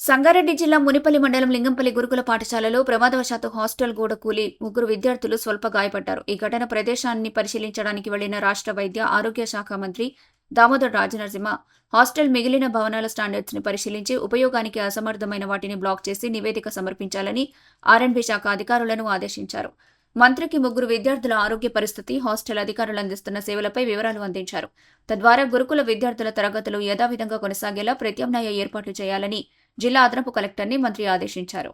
సంగారెడ్డి జిల్లా మునిపల్లి మండలం లింగంపల్లి గురుకుల పాఠశాలలో ప్రమాదవశాత్తు హాస్టల్ గోడ కూలి ముగ్గురు విద్యార్థులు స్వల్ప గాయపడ్డారు. ఈ ఘటన ప్రదేశాన్ని పరిశీలించడానికి వెళ్లిన రాష్ట్ర వైద్య ఆరోగ్య శాఖ మంత్రి దామోదర్ రాజనరసింహ హాస్టల్ మిగిలిన భవనాల స్టాండర్డ్స్ ని పరిశీలించి ఉపయోగానికి అసమర్థమైన వాటిని బ్లాక్ చేసి నివేదిక సమర్పించాలని ఆర్ఎండ్బి శాఖ అధికారులను ఆదేశించారు. మంత్రికి ముగ్గురు విద్యార్థుల ఆరోగ్య పరిస్థితి, హాస్టల్ అధికారులు అందిస్తున్న సేవలపై వివరాలు అందించారు. తద్వారా గురుకుల విద్యార్థుల తరగతులు యథావిధంగా కొనసాగేలా ప్రత్యామ్నాయ ఏర్పాట్లు చేయాలని జిల్లా అదనపు కలెక్టర్ని మంత్రి ఆదేశించారు.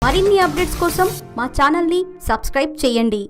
మరిన్ని అప్డేట్స్ కోసం మా ఛానల్ని సబ్స్క్రైబ్ చేయండి.